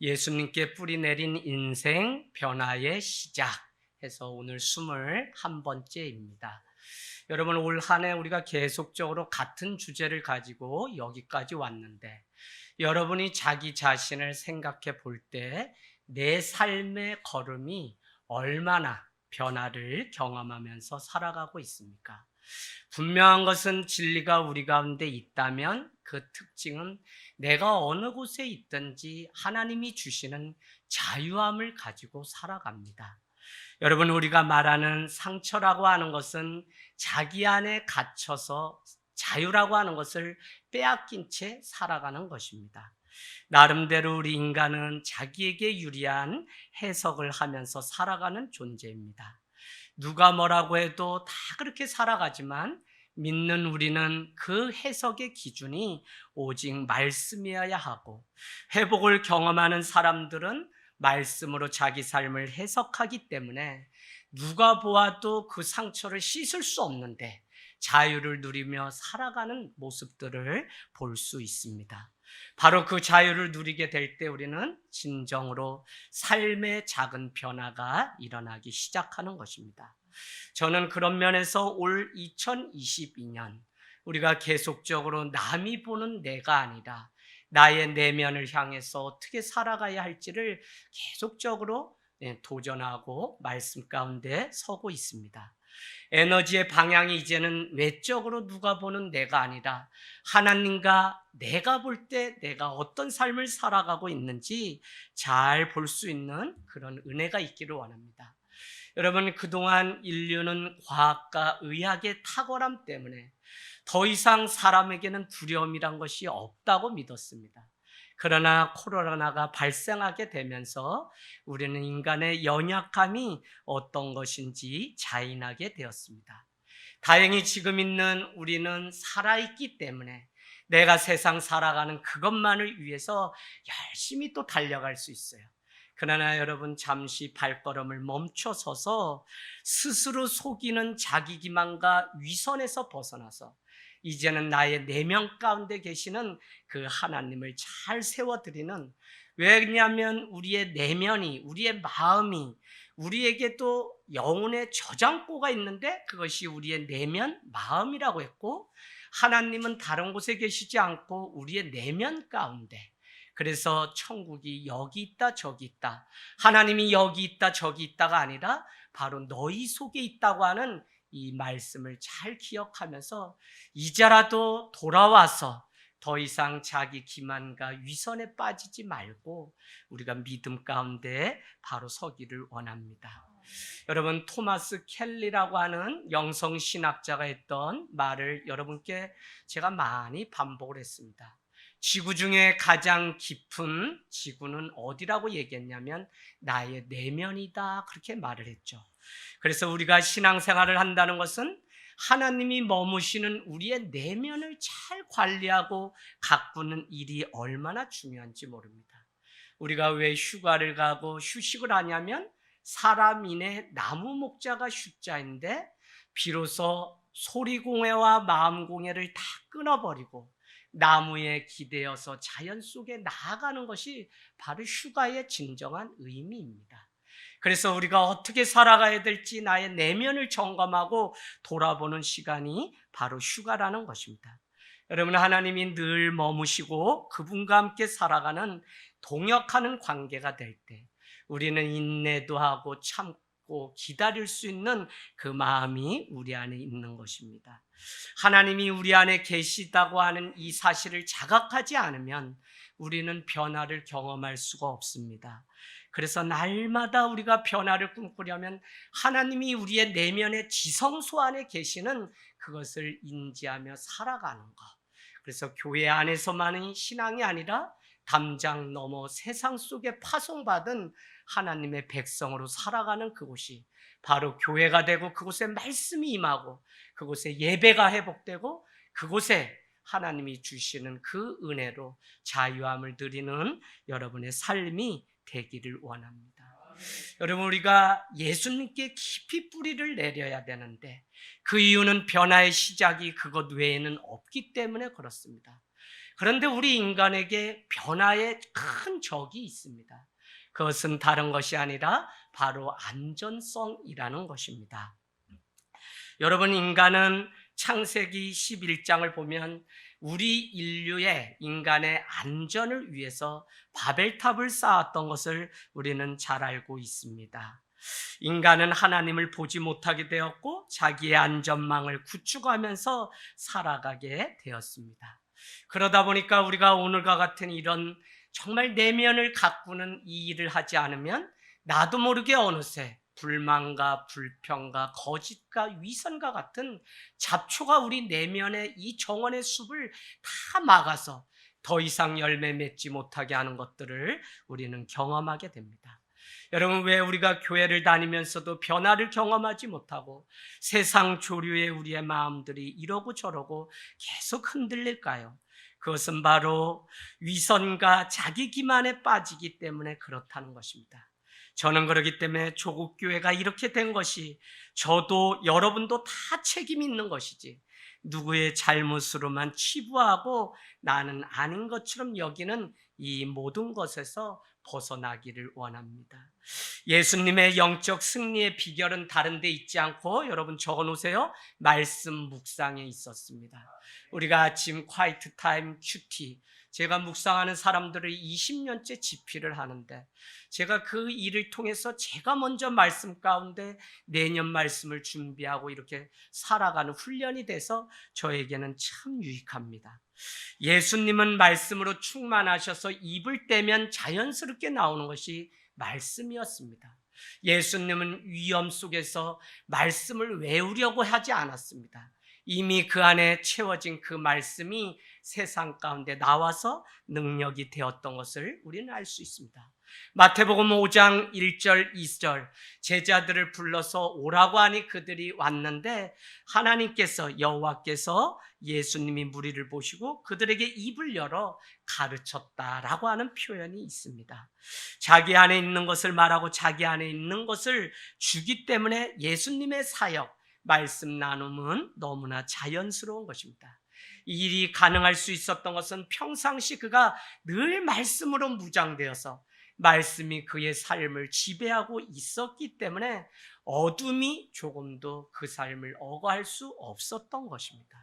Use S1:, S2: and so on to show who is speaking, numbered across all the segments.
S1: 예수님께 뿌리 내린 인생 변화의 시작 해서 오늘 21번째입니다. 여러분, 올 한 해 우리가 계속적으로 같은 주제를 가지고 여기까지 왔는데, 여러분이 자기 자신을 생각해 볼 때 내 삶의 걸음이 얼마나 변화를 경험하면서 살아가고 있습니까? 분명한 것은 진리가 우리 가운데 있다면 그 특징은 내가 어느 곳에 있든지 하나님이 주시는 자유함을 가지고 살아갑니다. 여러분, 우리가 말하는 상처라고 하는 것은 자기 안에 갇혀서 자유라고 하는 것을 빼앗긴 채 살아가는 것입니다. 나름대로 우리 인간은 자기에게 유리한 해석을 하면서 살아가는 존재입니다. 누가 뭐라고 해도 다 그렇게 살아가지만 믿는 우리는 그 해석의 기준이 오직 말씀이어야 하고, 회복을 경험하는 사람들은 말씀으로 자기 삶을 해석하기 때문에 누가 보아도 그 상처를 씻을 수 없는데 자유를 누리며 살아가는 모습들을 볼 수 있습니다. 바로 그 자유를 누리게 될 때 우리는 진정으로 삶의 작은 변화가 일어나기 시작하는 것입니다. 저는 그런 면에서 올 2022년 우리가 계속적으로 남이 보는 내가 아니라 나의 내면을 향해서 어떻게 살아가야 할지를 계속적으로 도전하고 말씀 가운데 서고 있습니다. 에너지의 방향이 이제는 외적으로 누가 보는 내가 아니라 하나님과 내가 볼 때 내가 어떤 삶을 살아가고 있는지 잘 볼 수 있는 그런 은혜가 있기를 원합니다. 여러분, 그동안 인류는 과학과 의학의 탁월함 때문에 더 이상 사람에게는 두려움이란 것이 없다고 믿었습니다. 그러나 코로나가 발생하게 되면서 우리는 인간의 연약함이 어떤 것인지 자인하게 되었습니다. 다행히 지금 있는 우리는 살아있기 때문에 내가 세상 살아가는 그것만을 위해서 열심히 또 달려갈 수 있어요. 그러나 여러분, 잠시 발걸음을 멈춰서서 스스로 속이는 자기 기만과 위선에서 벗어나서 이제는 나의 내면 가운데 계시는 그 하나님을 잘 세워드리는, 왜냐하면 우리의 내면이, 우리의 마음이 우리에게 또 영혼의 저장고가 있는데 그것이 우리의 내면 마음이라고 했고, 하나님은 다른 곳에 계시지 않고 우리의 내면 가운데, 그래서 천국이 여기 있다 저기 있다, 하나님이 여기 있다 저기 있다가 아니라 바로 너희 속에 있다고 하는 이 말씀을 잘 기억하면서 이제라도 돌아와서 더 이상 자기 기만과 위선에 빠지지 말고 우리가 믿음 가운데 바로 서기를 원합니다. 여러분, 토마스 켈리라고 하는 영성신학자가 했던 말을 여러분께 제가 많이 반복을 했습니다. 지구 중에 가장 깊은 지구는 어디라고 얘기했냐면 나의 내면이다, 그렇게 말을 했죠. 그래서 우리가 신앙생활을 한다는 것은 하나님이 머무시는 우리의 내면을 잘 관리하고 가꾸는 일이 얼마나 중요한지 모릅니다. 우리가 왜 휴가를 가고 휴식을 하냐면 사람인의 나무 목자가 휴자인데, 비로소 소리공해와 마음공해를 다 끊어버리고 나무에 기대어서 자연 속에 나아가는 것이 바로 휴가의 진정한 의미입니다. 그래서 우리가 어떻게 살아가야 될지 나의 내면을 점검하고 돌아보는 시간이 바로 휴가라는 것입니다. 여러분, 하나님이 늘 머무시고 그분과 함께 살아가는 동역하는 관계가 될 때 우리는 인내도 하고 참고 기다릴 수 있는 그 마음이 우리 안에 있는 것입니다. 하나님이 우리 안에 계시다고 하는 이 사실을 자각하지 않으면 우리는 변화를 경험할 수가 없습니다. 그래서 날마다 우리가 변화를 꿈꾸려면 하나님이 우리의 내면의 지성소 안에 계시는 그것을 인지하며 살아가는 것. 그래서 교회 안에서만의 신앙이 아니라 담장 넘어 세상 속에 파송받은 하나님의 백성으로 살아가는 그곳이 바로 교회가 되고, 그곳에 말씀이 임하고, 그곳에 예배가 회복되고, 그곳에 하나님이 주시는 그 은혜로 자유함을 누리는 여러분의 삶이 되기를 원합니다. 여러분, 우리가 예수님께 깊이 뿌리를 내려야 되는데 그 이유는 변화의 시작이 그것 외에는 없기 때문에 그렇습니다. 그런데 우리 인간에게 변화의 큰 적이 있습니다. 그것은 다른 것이 아니라 바로 안전성이라는 것입니다. 여러분, 인간은 창세기 11장을 보면 우리 인류의 인간의 안전을 위해서 바벨탑을 쌓았던 것을 우리는 잘 알고 있습니다. 인간은 하나님을 보지 못하게 되었고 자기의 안전망을 구축하면서 살아가게 되었습니다. 그러다 보니까 우리가 오늘과 같은 이런 정말 내면을 가꾸는 이 일을 하지 않으면 나도 모르게 어느새 불만과 불평과 거짓과 위선과 같은 잡초가 우리 내면의 이 정원의 숲을 다 막아서 더 이상 열매 맺지 못하게 하는 것들을 우리는 경험하게 됩니다. 여러분, 왜 우리가 교회를 다니면서도 변화를 경험하지 못하고 세상 조류의 우리의 마음들이 이러고 저러고 계속 흔들릴까요? 그것은 바로 위선과 자기 기만에 빠지기 때문에 그렇다는 것입니다. 저는 그렇기 때문에 조국 교회가 이렇게 된 것이 저도 여러분도 다 책임 있는 것이지 누구의 잘못으로만 치부하고 나는 아닌 것처럼 여기는 이 모든 것에서 벗어나기를 원합니다. 예수님의 영적 승리의 비결은 다른 데 있지 않고 여러분 적어놓으세요. 말씀 묵상에 있었습니다. 우리가 아침 콰이트 타임 큐티, 제가 묵상하는 사람들을 20년째 집필을 하는데 제가 그 일을 통해서 제가 먼저 말씀 가운데 내년 말씀을 준비하고 이렇게 살아가는 훈련이 돼서 저에게는 참 유익합니다. 예수님은 말씀으로 충만하셔서 입을 떼면 자연스럽게 나오는 것이 말씀이었습니다. 예수님은 위험 속에서 말씀을 외우려고 하지 않았습니다. 이미 그 안에 채워진 그 말씀이 세상 가운데 나와서 능력이 되었던 것을 우리는 알 수 있습니다. 마태복음 5장 1절 2절 제자들을 불러서 오라고 하니 그들이 왔는데 하나님께서 여호와께서 예수님이 무리를 보시고 그들에게 입을 열어 가르쳤다라고 하는 표현이 있습니다. 자기 안에 있는 것을 말하고 자기 안에 있는 것을 주기 때문에 예수님의 사역, 말씀 나눔은 너무나 자연스러운 것입니다. 이 일이 가능할 수 있었던 것은 평상시 그가 늘 말씀으로 무장되어서 말씀이 그의 삶을 지배하고 있었기 때문에 어둠이 조금도 그 삶을 억어할 수 없었던 것입니다.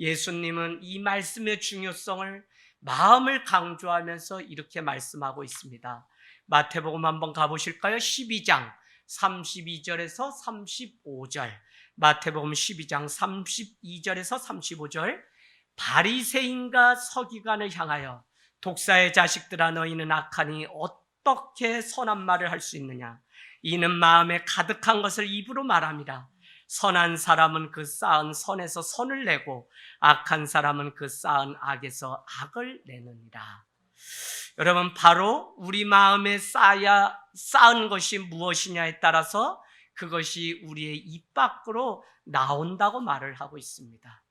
S1: 예수님은 이 말씀의 중요성을 마음을 강조하면서 이렇게 말씀하고 있습니다. 마태복음 한번 가보실까요? 12장 32절에서 35절. 마태복음 12장 32절에서 35절. 바리새인과 서기관을 향하여 독사의 자식들아 너희는 악하니 어떻게 선한 말을 할 수 있느냐? 이는 마음에 가득한 것을 입으로 말함이라. 선한 사람은 그 쌓은 선에서 선을 내고 악한 사람은 그 쌓은 악에서 악을 내느니라. 여러분, 바로 우리 마음에 쌓은 것이 무엇이냐에 따라서 그것이 우리의 입 밖으로 나온다고 말을 하고 있습니다.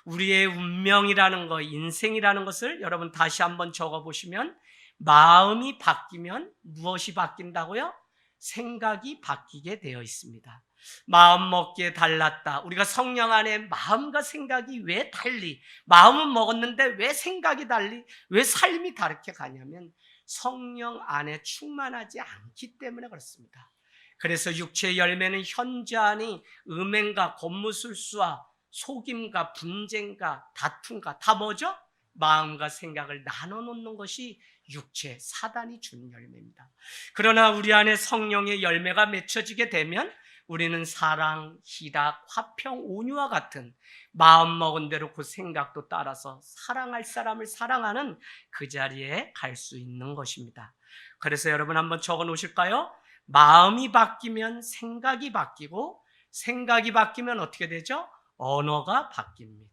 S1: 우리의 운명이라는 것, 인생이라는 것을 여러분 다시 한번 적어보시면 마음이 바뀌면 무엇이 바뀐다고요? 생각이 바뀌게 되어 있습니다. 마음 먹기에 달랐다. 우리가 성령 안에 마음과 생각이 왜 달리, 마음은 먹었는데 왜 생각이 달리, 왜 삶이 다르게 가냐면 성령 안에 충만하지 않기 때문에 그렇습니다. 그래서 육체의 열매는 현저하니 음행과 권무술수와 속임과 분쟁과 다툼과 다 뭐죠? 마음과 생각을 나눠 놓는 것이 육체, 사단이 주는 열매입니다. 그러나 우리 안에 성령의 열매가 맺혀지게 되면 우리는 사랑, 희락, 화평, 온유와 같은 마음 먹은 대로 그 생각도 따라서 사랑할 사람을 사랑하는 그 자리에 갈 수 있는 것입니다. 그래서 여러분 한번 적어 놓으실까요? 마음이 바뀌면 생각이 바뀌고 생각이 바뀌면 어떻게 되죠? 언어가 바뀝니다.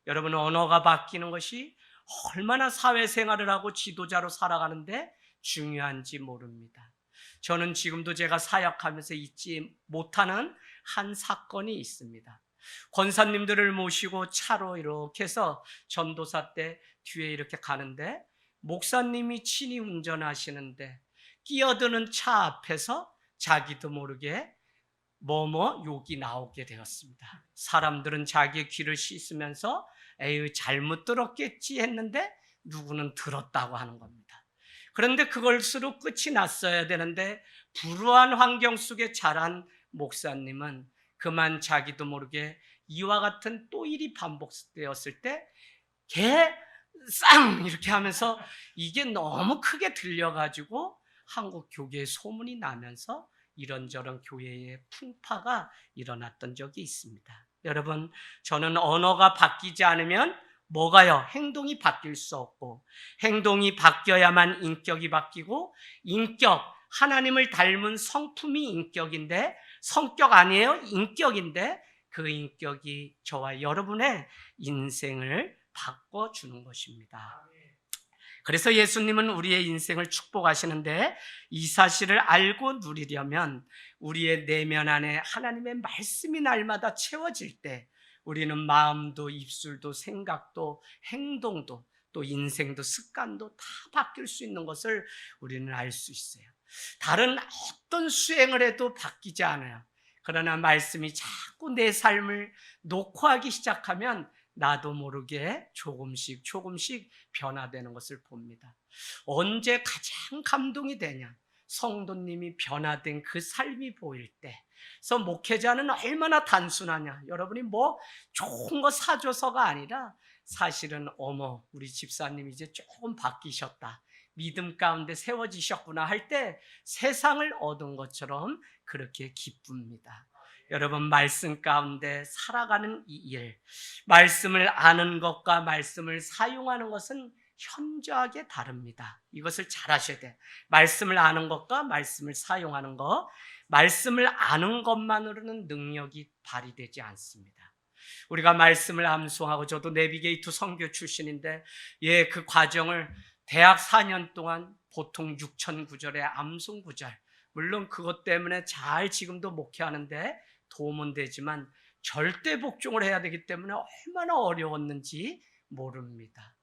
S1: 여러분, 언어가 바뀌는 것이 얼마나 사회생활을 하고 지도자로 살아가는데 중요한지 모릅니다. 저는 지금도 제가 사역하면서 잊지 못하는 한 사건이 있습니다. 권사님들을 모시고 차로 이렇게 해서 전도사 때 뒤에 이렇게 가는데 목사님이 친히 운전하시는데 끼어드는 차 앞에서 자기도 모르게 욕이 나오게 되었습니다. 사람들은 자기의 귀를 씻으면서 에휴 잘못 들었겠지 했는데 누구는 들었다고 하는 겁니다. 그런데 그걸수록 끝이 났어야 되는데 불우한 환경 속에 자란 목사님은 그만 자기도 모르게 이와 같은 또 일이 반복되었을 때 개 쌍 이렇게 하면서 이게 너무 크게 들려가지고 한국 교계에 소문이 나면서 이런저런 교회의 풍파가 일어났던 적이 있습니다. 여러분, 저는 언어가 바뀌지 않으면 뭐가요? 행동이 바뀔 수 없고, 행동이 바뀌어야만 인격이 바뀌고, 인격, 하나님을 닮은 성품이 인격인데, 성격 아니에요? 인격인데, 그 인격이 저와 여러분의 인생을 바꿔주는 것입니다. 그래서 예수님은 우리의 인생을 축복하시는데 이 사실을 알고 누리려면 우리의 내면 안에 하나님의 말씀이 날마다 채워질 때 우리는 마음도 입술도 생각도 행동도 또 인생도 습관도 다 바뀔 수 있는 것을 우리는 알 수 있어요. 다른 어떤 수행을 해도 바뀌지 않아요. 그러나 말씀이 자꾸 내 삶을 녹화하기 시작하면 나도 모르게 조금씩 변화되는 것을 봅니다. 언제 가장 감동이 되냐? 성도님이 변화된 그 삶이 보일 때. 그래서 목회자는 얼마나 단순하냐? 여러분이 뭐 좋은 거 사줘서가 아니라 사실은 어머 우리 집사님 이제 조금 바뀌셨다. 믿음 가운데 세워지셨구나 할 때 세상을 얻은 것처럼 그렇게 기쁩니다. 여러분 말씀 가운데 살아가는 이 일, 말씀을 아는 것과 말씀을 사용하는 것은 현저하게 다릅니다. 이것을 잘 아셔야 돼요. 말씀을 아는 것과 말씀을 사용하는 것, 말씀을 아는 것만으로는 능력이 발휘되지 않습니다. 우리가 말씀을 암송하고 저도 내비게이터 선교 출신인데 그 과정을 대학 4년 동안 보통 6천 구절의 암송 구절, 물론 그것 때문에 잘 지금도 목회하는데 도움은 되지만 절대 복종을 해야 되기 때문에 얼마나 어려웠는지 모릅니다.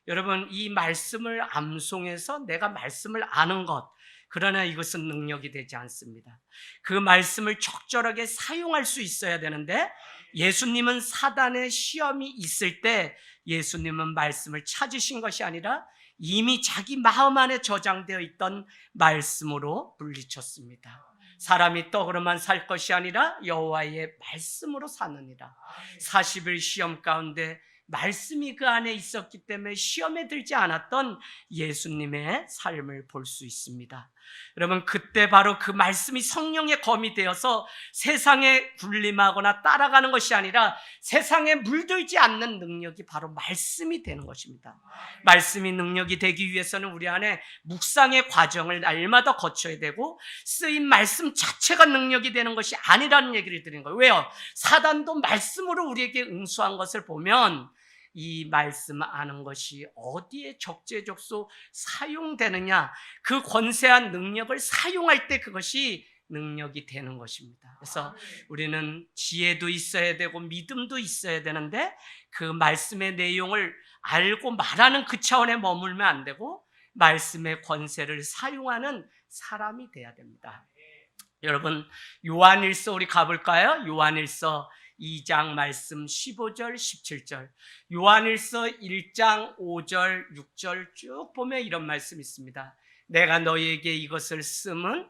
S1: 여러분 이 말씀을 암송해서 내가 말씀을 아는 것, 그러나 이것은 능력이 되지 않습니다. 그 말씀을 적절하게 사용할 수 있어야 되는데 예수님은 사단의 시험이 있을 때 예수님은 말씀을 찾으신 것이 아니라 이미 자기 마음 안에 저장되어 있던 말씀으로 물리쳤습니다. 사람이 떡으로만 살 것이 아니라 여호와의 말씀으로 사느니라. 40일 시험 가운데 말씀이 그 안에 있었기 때문에 시험에 들지 않았던 예수님의 삶을 볼 수 있습니다. 여러분 그때 바로 그 말씀이 성령의 검이 되어서 세상에 군림하거나 따라가는 것이 아니라 세상에 물들지 않는 능력이 바로 말씀이 되는 것입니다. 말씀이 능력이 되기 위해서는 우리 안에 묵상의 과정을 날마다 거쳐야 되고 쓰인 말씀 자체가 능력이 되는 것이 아니라는 얘기를 드리는 거예요. 왜요? 사단도 말씀으로 우리에게 응수한 것을 보면 이 말씀 아는 것이 어디에 적재적소 사용되느냐, 그 권세한 능력을 사용할 때 그것이 능력이 되는 것입니다. 그래서 우리는 지혜도 있어야 되고 믿음도 있어야 되는데 그 말씀의 내용을 알고 말하는 그 차원에 머물면 안 되고 말씀의 권세를 사용하는 사람이 돼야 됩니다. 여러분 요한일서 우리 가볼까요? 요한일서 2장 말씀 15절 17절, 요한일서 1장 5절 6절 쭉 보면 이런 말씀이 있습니다. 내가 너희에게 이것을 쓰면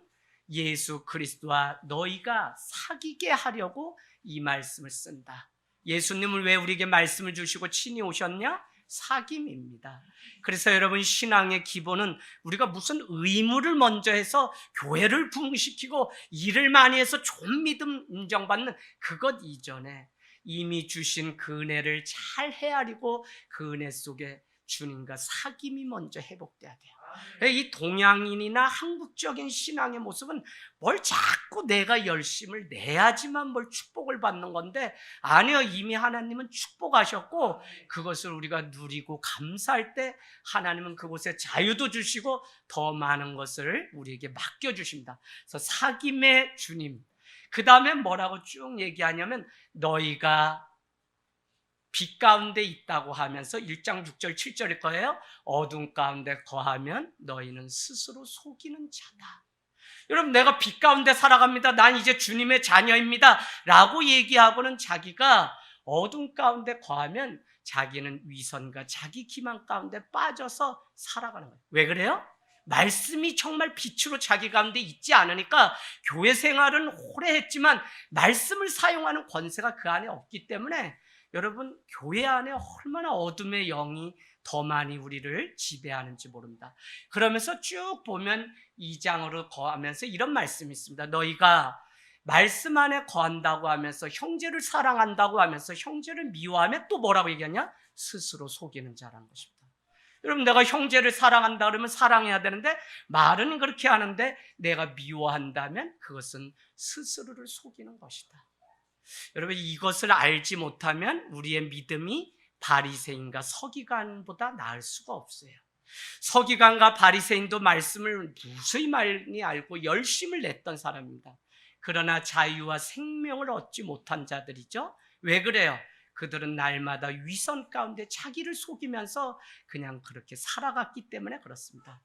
S1: 예수 그리스도와 너희가 사귀게 하려고 이 말씀을 쓴다. 예수님을 왜 우리에게 말씀을 주시고 친히 오셨냐? 사귐입니다. 그래서 여러분 신앙의 기본은 우리가 무슨 의무를 먼저 해서 교회를 부흥시키고 일을 많이 해서 좋은 믿음 인정받는 그것 이전에 이미 주신 그 은혜를 잘 헤아리고 그 은혜 속에 주님과 사귐이 먼저 회복돼야 돼요. 이 동양인이나 한국적인 신앙의 모습은 뭘 자꾸 내가 열심을 내야지만 뭘 축복을 받는 건데 아니요, 이미 하나님은 축복하셨고 그것을 우리가 누리고 감사할 때 하나님은 그곳에 자유도 주시고 더 많은 것을 우리에게 맡겨주십니다. 그래서 사귐의 주님, 그 다음에 뭐라고 쭉 얘기하냐면 너희가 빛 가운데 있다고 하면서 1장 6절 7절일 거예요. 어둠 가운데 거하면 너희는 스스로 속이는 자다. 여러분 내가 빛 가운데 살아갑니다. 난 이제 주님의 자녀입니다 라고 얘기하고는 자기가 어둠 가운데 거하면 자기는 위선과 자기 기만 가운데 빠져서 살아가는 거예요. 왜 그래요? 말씀이 정말 빛으로 자기 가운데 있지 않으니까 교회 생활은 오래 했지만 말씀을 사용하는 권세가 그 안에 없기 때문에 여러분, 교회 안에 얼마나 어둠의 영이 더 많이 우리를 지배하는지 모릅니다. 그러면서 쭉 보면 2장으로 거하면서 이런 말씀이 있습니다. 너희가 말씀 안에 거한다고 하면서 형제를 사랑한다고 하면서 형제를 미워하며 또 뭐라고 얘기하냐? 스스로 속이는 자라는 것입니다. 여러분, 내가 형제를 사랑한다 그러면 사랑해야 되는데 말은 그렇게 하는데 내가 미워한다면 그것은 스스로를 속이는 것이다. 여러분, 이것을 알지 못하면 우리의 믿음이 바리새인과 서기관보다 나을 수가 없어요. 서기관과 바리새인도 말씀을 무수히 많이 알고 열심을 냈던 사람입니다. 그러나 자유와 생명을 얻지 못한 자들이죠. 왜 그래요? 그들은 날마다 위선 가운데 자기를 속이면서 그냥 그렇게 살아갔기 때문에 그렇습니다.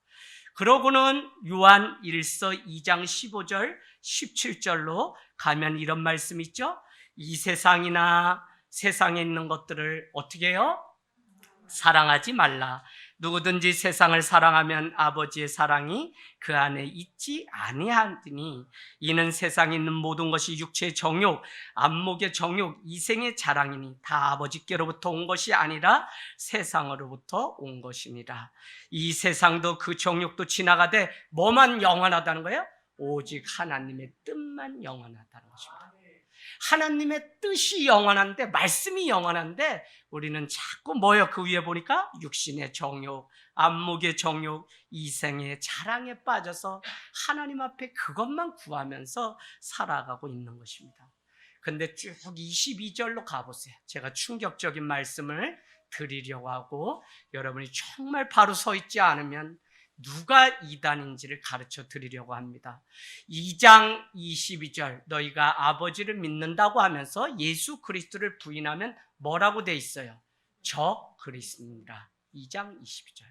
S1: 그러고는 요한 1서 2장 15절 17절로 가면 이런 말씀 있죠. 이 세상이나 세상에 있는 것들을 어떻게 해요? 사랑하지 말라. 누구든지 세상을 사랑하면 아버지의 사랑이 그 안에 있지 아니하니 이는 세상에 있는 모든 것이 육체의 정욕, 안목의 정욕, 이생의 자랑이니 다 아버지께로부터 온 것이 아니라 세상으로부터 온 것이니라. 이 세상도 그 정욕도 지나가되 뭐만 영원하다는 거예요? 오직 하나님의 뜻만 영원하다는 것입니다. 하나님의 뜻이 영원한데, 말씀이 영원한데 우리는 자꾸 뭐예요? 그 위에 보니까 육신의 정욕, 안목의 정욕, 이생의 자랑에 빠져서 하나님 앞에 그것만 구하면서 살아가고 있는 것입니다. 근데 쭉 22절로 가보세요. 제가 충격적인 말씀을 드리려고 하고 여러분이 정말 바로 서 있지 않으면 누가 이단인지를 가르쳐 드리려고 합니다. 2장 22절 너희가 아버지를 믿는다고 하면서 예수 그리스도를 부인하면 뭐라고 돼 있어요? 적 그리스도니라. 2장 22절.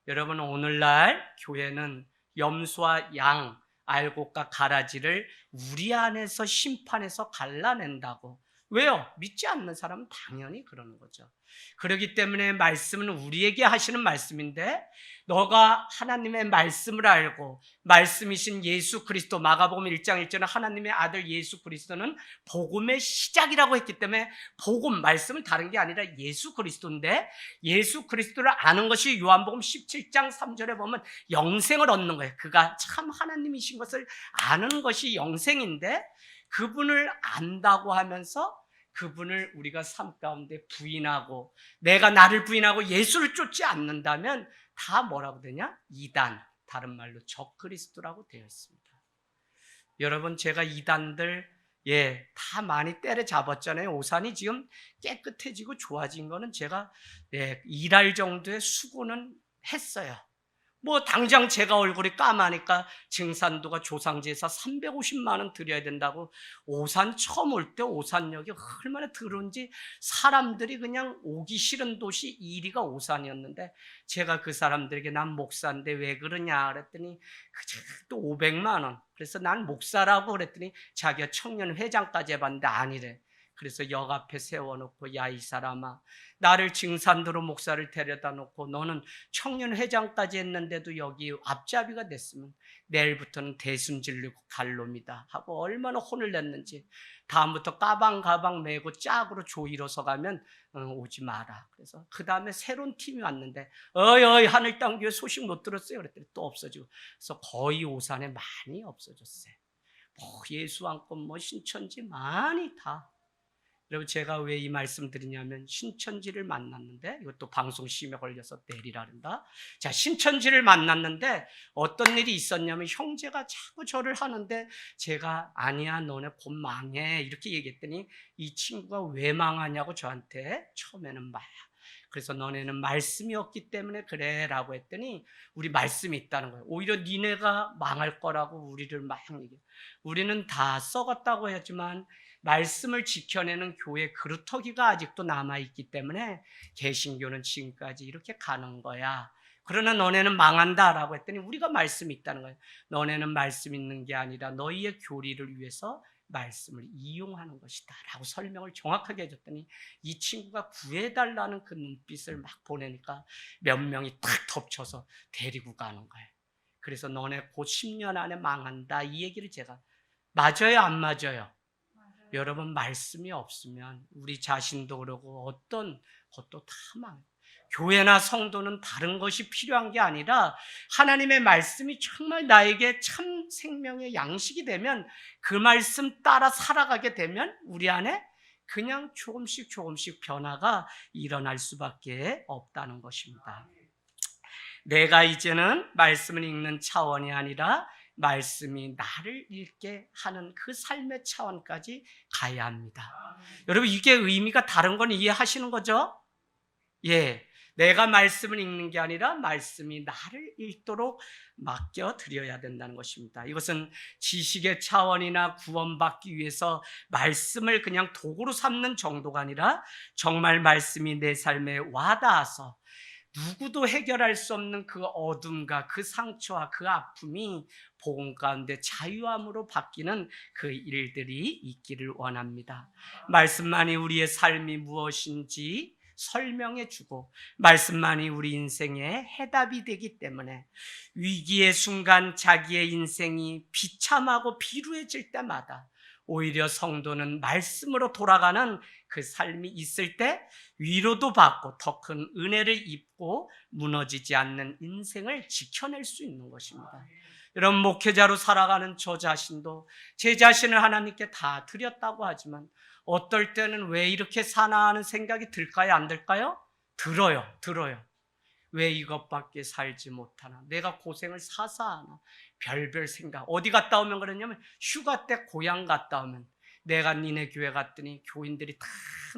S1: 여러분, 오늘날 교회는 염소와 양, 알곡과 가라지를 우리 안에서 심판해서 갈라낸다고. 왜요? 믿지 않는 사람은 당연히 그러는 거죠. 그렇기 때문에 말씀은 우리에게 하시는 말씀인데 너가 하나님의 말씀을 알고 말씀이신 예수 그리스도, 마가복음 1장 1절은 하나님의 아들 예수 그리스도는 복음의 시작이라고 했기 때문에 복음, 말씀은 다른 게 아니라 예수 그리스도인데 예수 그리스도를 아는 것이 요한복음 17장 3절에 보면 영생을 얻는 거예요. 그가 참 하나님이신 것을 아는 것이 영생인데 그분을 안다고 하면서 그분을 우리가 삶 가운데 부인하고 내가 나를 부인하고 예수를 쫓지 않는다면 다 뭐라고 되냐? 이단, 다른 말로 적그리스도라고 되어 있습니다. 여러분, 제가 이단들 다 많이 때려잡았잖아요. 오산이 지금 깨끗해지고 좋아진 거는 제가 일할 정도의 수고는 했어요. 뭐 당장 제가 얼굴이 까마니까 증산도가 조상제사 350만 원 드려야 된다고 오산 처음 올 때 오산역이 얼마나 더러운지 사람들이 그냥 오기 싫은 도시 1위가 오산이었는데 제가 그 사람들에게 난 목사인데 왜 그러냐 그랬더니 또 500만 원. 그래서 난 목사라고 그랬더니 자기가 청년 회장까지 해봤는데 아니래. 그래서 역 앞에 세워놓고 야 이 사람아, 나를 증산도로 목사를 데려다 놓고 너는 청년 회장까지 했는데도 여기 앞잡이가 됐으면 내일부터는 대순진리고 갈 놈이다 하고 얼마나 혼을 냈는지. 다음부터 가방 메고 짝으로 조이로서 가면 오지 마라. 그래서 그 다음에 새로운 팀이 왔는데 어이 하늘 땅 교회 소식 못 들었어요 그랬더니 또 없어지고. 그래서 거의 오산에 많이 없어졌어요. 뭐 예수 안고 뭐 신천지 많이 다. 여러분, 제가 왜 이 말씀 드리냐면 신천지를 만났는데 이것도 방송 심에 걸려서 내리라 한다. 자, 신천지를 만났는데 어떤 일이 있었냐면 형제가 자꾸 저를 하는데 제가 아니야 너네 곧 망해 이렇게 얘기했더니 이 친구가 왜 망하냐고 저한테 처음에는 막 그래서 너네는 말씀이 없기 때문에 그래 라고 했더니 우리 말씀이 있다는 거예요. 오히려 니네가 망할 거라고 우리를 막 얘기해요. 우리는 다 썩었다고 하지만 말씀을 지켜내는 교회 그루터기가 아직도 남아있기 때문에 개신교는 지금까지 이렇게 가는 거야. 그러나 너네는 망한다라고 했더니 우리가 말씀이 있다는 거예요. 너네는 말씀 있는 게 아니라 너희의 교리를 위해서 말씀을 이용하는 것이다 라고 설명을 정확하게 해줬더니 이 친구가 구해달라는 그 눈빛을 막 보내니까 몇 명이 탁 덮쳐서 데리고 가는 거예요. 그래서 너네 곧 10년 안에 망한다 이 얘기를 제가 맞아요 안 맞아요? 여러분 말씀이 없으면 우리 자신도 그러고 어떤 것도 다 망해요. 교회나 성도는 다른 것이 필요한 게 아니라 하나님의 말씀이 정말 나에게 참 생명의 양식이 되면 그 말씀 따라 살아가게 되면 우리 안에 그냥 조금씩 변화가 일어날 수밖에 없다는 것입니다. 내가 이제는 말씀을 읽는 차원이 아니라 말씀이 나를 읽게 하는 그 삶의 차원까지 가야 합니다. 여러분 이게 의미가 다른 건 이해하시는 거죠? 예, 내가 말씀을 읽는 게 아니라 말씀이 나를 읽도록 맡겨드려야 된다는 것입니다. 이것은 지식의 차원이나 구원받기 위해서 말씀을 그냥 도구로 삼는 정도가 아니라 정말 말씀이 내 삶에 와닿아서 누구도 해결할 수 없는 그 어둠과 그 상처와 그 아픔이 복음 가운데 자유함으로 바뀌는 그 일들이 있기를 원합니다. 말씀만이 우리의 삶이 무엇인지 설명해 주고 말씀만이 우리 인생의 해답이 되기 때문에 위기의 순간 자기의 인생이 비참하고 비루해질 때마다 오히려 성도는 말씀으로 돌아가는 그 삶이 있을 때 위로도 받고 더 큰 은혜를 입고 무너지지 않는 인생을 지켜낼 수 있는 것입니다. 여러분 목회자로 살아가는 저 자신도 제 자신을 하나님께 다 드렸다고 하지만 어떨 때는 왜 이렇게 사나 하는 생각이 들까요? 안 들까요? 들어요. 왜 이것밖에 살지 못하나? 내가 고생을 사사 하나? 별별 생각. 어디 갔다 오면 그러냐면 휴가 때 고향 갔다 오면 내가 니네 교회 갔더니 교인들이 다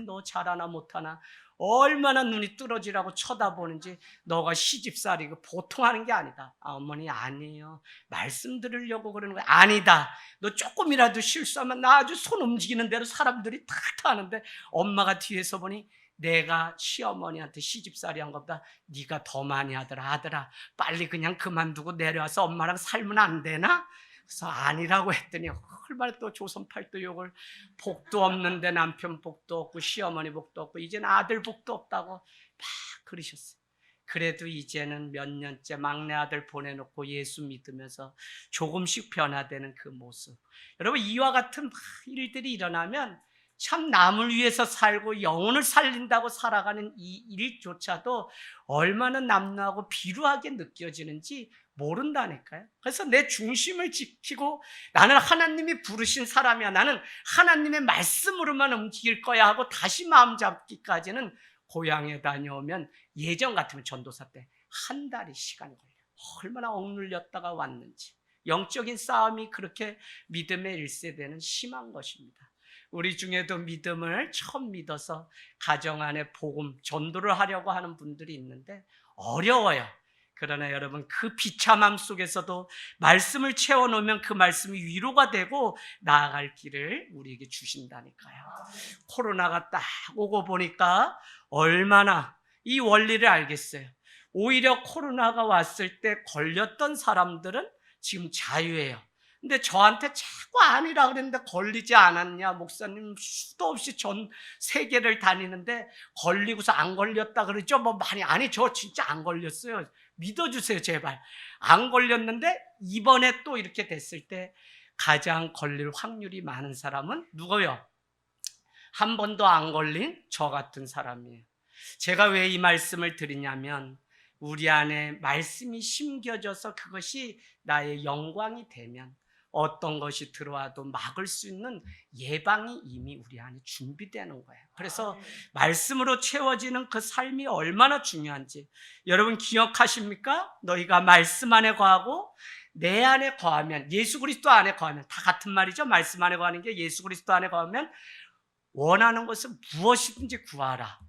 S1: 너 잘하나 못하나 얼마나 눈이 뚫어지라고 쳐다보는지 너가 시집살이 보통 하는 게 아니다. 아, 어머니 아니에요. 말씀 들으려고 그러는 거야. 아니다. 너 조금이라도 실수하면 나 아주 손 움직이는 대로 사람들이 탁 타는데 엄마가 뒤에서 보니 내가 시어머니한테 시집살이 한 것보다 네가 더 많이 하더라. 아들아 빨리 그냥 그만두고 내려와서 엄마랑 살면 안 되나? 그래서 아니라고 했더니 얼마나 또 조선팔도 욕을 복도 없는데 남편 복도 없고 시어머니 복도 없고 이제는 아들 복도 없다고 막 그러셨어요. 그래도 이제는 몇 년째 막내 아들 보내놓고 예수 믿으면서 조금씩 변화되는 그 모습. 여러분 이와 같은 일들이 일어나면 참 남을 위해서 살고 영혼을 살린다고 살아가는 이 일조차도 얼마나 남루하고 비루하게 느껴지는지 모른다니까요. 그래서 내 중심을 지키고 나는 하나님이 부르신 사람이야. 나는 하나님의 말씀으로만 움직일 거야 하고 다시 마음 잡기까지는 고향에 다녀오면 예전 같으면 전도사 때 한 달이 시간이 걸려요. 얼마나 억눌렸다가 왔는지. 영적인 싸움이 그렇게 믿음의 1세대는 심한 것입니다. 우리 중에도 믿음을 처음 믿어서 가정 안에 복음, 전도를 하려고 하는 분들이 있는데 어려워요. 그러나 여러분 그 비참함 속에서도 말씀을 채워놓으면 그 말씀이 위로가 되고 나아갈 길을 우리에게 주신다니까요. 코로나가 딱 오고 보니까 얼마나 이 원리를 알겠어요. 오히려 코로나가 왔을 때 걸렸던 사람들은 지금 자유예요. 근데 저한테 자꾸 아니라 그랬는데 걸리지 않았냐? 목사님 수도 없이 전 세계를 다니는데 걸리고서 안 걸렸다 그러죠? 뭐 많이 아니 저 진짜 안 걸렸어요. 믿어주세요 제발. 안 걸렸는데 이번에 또 이렇게 됐을 때 가장 걸릴 확률이 많은 사람은 누구요? 한 번도 안 걸린 저 같은 사람이에요. 제가 왜 이 말씀을 드리냐면 우리 안에 말씀이 심겨져서 그것이 나의 영광이 되면 어떤 것이 들어와도 막을 수 있는 예방이 이미 우리 안에 준비되는 거예요. 그래서 말씀으로 채워지는 그 삶이 얼마나 중요한지 여러분 기억하십니까? 너희가 말씀 안에 거하고 내 안에 거하면, 예수 그리스도 안에 거하면, 다 같은 말이죠. 말씀 안에 거하는 게 예수 그리스도 안에 거하면 원하는 것을 무엇이든지 구하라.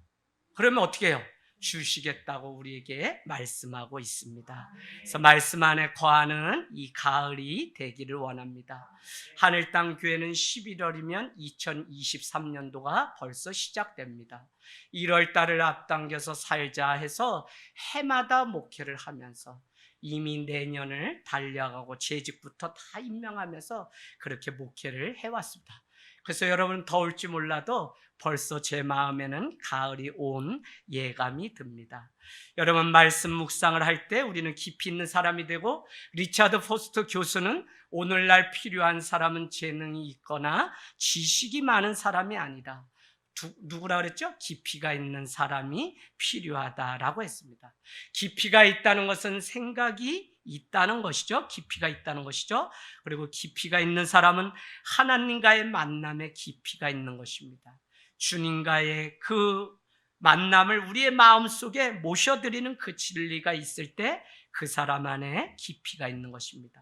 S1: 그러면 어떻게 해요? 주시겠다고 우리에게 말씀하고 있습니다. 그래서 말씀 안에 거하는 이 가을이 되기를 원합니다. 하늘 땅 교회는 11월이면 2023년도가 벌써 시작됩니다. 1월 달을 앞당겨서 살자 해서 해마다 목회를 하면서 이미 내년을 달려가고 재직부터 다 임명하면서 그렇게 목회를 해왔습니다. 그래서 여러분 더울지 몰라도 벌써 제 마음에는 가을이 온 예감이 듭니다. 여러분 말씀 묵상을 할 때 우리는 깊이 있는 사람이 되고, 리차드 포스터 교수는 오늘날 필요한 사람은 재능이 있거나 지식이 많은 사람이 아니다. 누구라 그랬죠? 깊이가 있는 사람이 필요하다라고 했습니다. 깊이가 있다는 것은 생각이 있다는 것이죠. 깊이가 있다는 것이죠. 그리고 깊이가 있는 사람은 하나님과의 만남에 깊이가 있는 것입니다. 주님과의 그 만남을 우리의 마음속에 모셔드리는 그 진리가 있을 때 그 사람 안에 깊이가 있는 것입니다.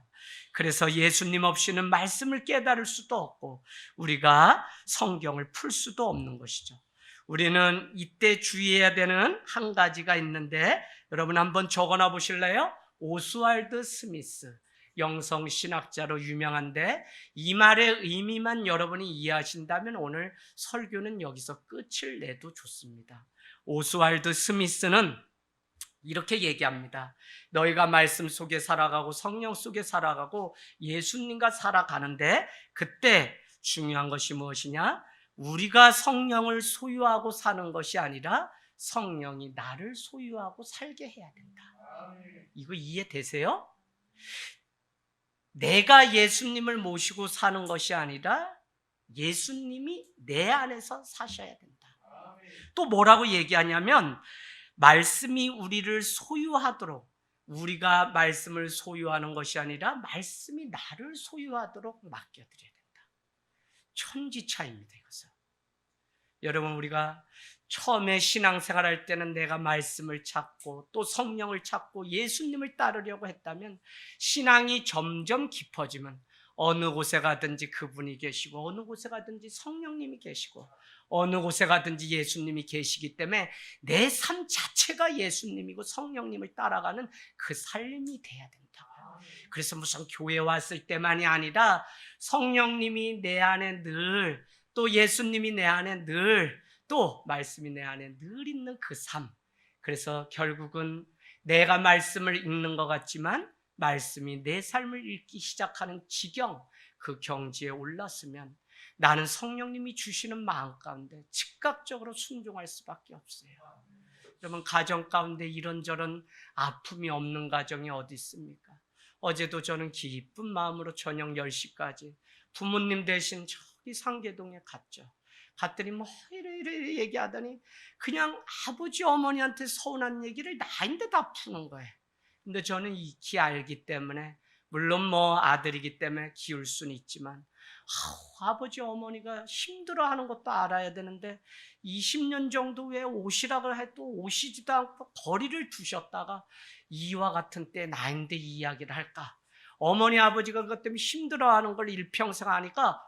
S1: 그래서 예수님 없이는 말씀을 깨달을 수도 없고 우리가 성경을 풀 수도 없는 것이죠. 우리는 이때 주의해야 되는 한 가지가 있는데, 여러분 한번 적어놔 보실래요? 오스왈드 스미스, 영성신학자로 유명한데, 이 말의 의미만 여러분이 이해하신다면 오늘 설교는 여기서 끝을 내도 좋습니다. 오스왈드 스미스는 이렇게 얘기합니다. 너희가 말씀 속에 살아가고 성령 속에 살아가고 예수님과 살아가는데, 그때 중요한 것이 무엇이냐? 우리가 성령을 소유하고 사는 것이 아니라 성령이 나를 소유하고 살게 해야 된다. 이거 이해되세요? 내가 예수님을 모시고 사는 것이 아니라 예수님이 내 안에서 사셔야 된다. 또 뭐라고 얘기하냐면, 말씀이 우리를 소유하도록, 우리가 말씀을 소유하는 것이 아니라 말씀이 나를 소유하도록 맡겨드려야 된다. 천지차이입니다, 이것은. 여러분, 우리가 처음에 신앙생활 할 때는 내가 말씀을 찾고 또 성령을 찾고 예수님을 따르려고 했다면, 신앙이 점점 깊어지면 어느 곳에 가든지 그분이 계시고 어느 곳에 가든지 성령님이 계시고 어느 곳에 가든지 예수님이 계시기 때문에 내 삶 자체가 예수님이고 성령님을 따라가는 그 삶이 돼야 된다고요. 그래서 무슨 교회 왔을 때만이 아니라 성령님이 내 안에 늘, 또 예수님이 내 안에 늘, 또 말씀이 내 안에 늘 있는 그 삶. 그래서 결국은 내가 말씀을 읽는 것 같지만 말씀이 내 삶을 읽기 시작하는 지경, 그 경지에 올랐으면 나는 성령님이 주시는 마음 가운데 즉각적으로 순종할 수밖에 없어요. 여러분, 가정 가운데 이런저런 아픔이 없는 가정이 어디 있습니까? 어제도 저는 기쁜 마음으로 저녁 10시까지 부모님 대신 저기 상계동에 갔죠. 갔더니 뭐 이래 얘기하더니 그냥 아버지 어머니한테 서운한 얘기를 나인데 다 푸는 거예요. 근데 저는 익히 알기 때문에, 물론 뭐 아들이기 때문에 기울 수는 있지만, 아버지 어머니가 힘들어하는 것도 알아야 되는데 20년 정도 왜 오시라고 해도 오시지도 않고 거리를 두셨다가 이와 같은 때 나인데 이 이야기를 할까? 어머니 아버지가 그것 때문에 힘들어하는 걸 일평생 하니까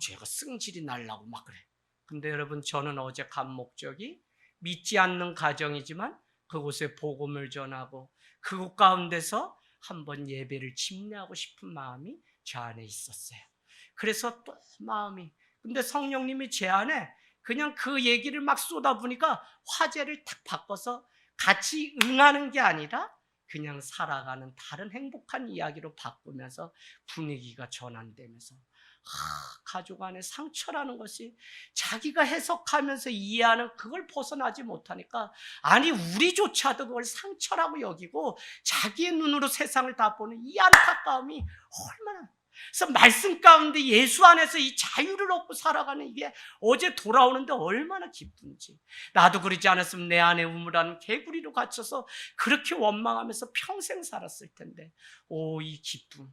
S1: 제가 승질이 날라고 막 그래. 근데 여러분, 저는 어제 간 목적이 믿지 않는 가정이지만 그곳에 복음을 전하고 그곳 가운데서 한번 예배를 침례하고 싶은 마음이 저 안에 있었어요. 그래서 또 마음이, 근데 성령님이 제 안에 그냥 그 얘기를 막 쏟아부니까 화제를 탁 바꿔서 같이 응하는 게 아니라 그냥 살아가는 다른 행복한 이야기로 바꾸면서 분위기가 전환되면서, 가족 안에 상처라는 것이 자기가 해석하면서 이해하는 그걸 벗어나지 못하니까, 아니 우리조차도 그걸 상처라고 여기고 자기의 눈으로 세상을 다 보는 이 안타까움이 얼마나. 그래서 말씀 가운데 예수 안에서 이 자유를 얻고 살아가는 이게 어제 돌아오는데 얼마나 기쁜지. 나도 그러지 않았으면 내 안에 우물하는 개구리로 갇혀서 그렇게 원망하면서 평생 살았을 텐데, 이 기쁨,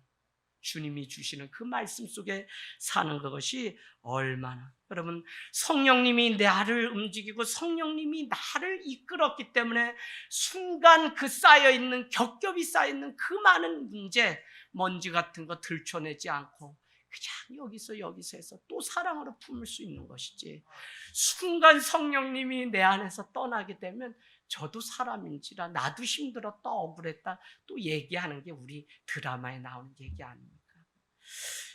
S1: 주님이 주시는 그 말씀 속에 사는 그것이 얼마나. 여러분, 성령님이 나를 움직이고 성령님이 나를 이끌었기 때문에 순간 그 쌓여있는, 겹겹이 쌓여있는 그 많은 문제, 먼지 같은 거 들춰내지 않고 그냥 여기서 해서 또 사랑으로 품을 수 있는 것이지, 순간 성령님이 내 안에서 떠나게 되면 저도 사람인지라 나도 힘들었다, 억울했다 또 얘기하는 게 우리 드라마에 나오는 얘기 아닙니까?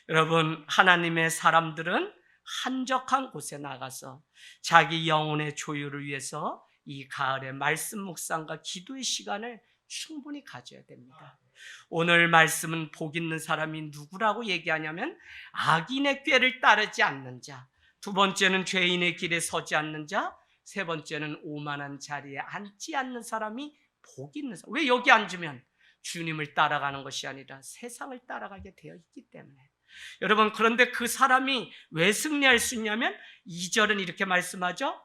S1: 여러분, 하나님의 사람들은 한적한 곳에 나가서 자기 영혼의 조율을 위해서 이 가을에 말씀 묵상과 기도의 시간을 충분히 가져야 됩니다. 오늘 말씀은 복 있는 사람이 누구라고 얘기하냐면 악인의 꾀를 따르지 않는 자, 두 번째는 죄인의 길에 서지 않는 자, 세 번째는 오만한 자리에 앉지 않는 사람이 복 있는 사람. 왜 여기 앉으면 주님을 따라가는 것이 아니라 세상을 따라가게 되어 있기 때문에. 여러분, 그런데 그 사람이 왜 승리할 수 있냐면 2절은 이렇게 말씀하죠.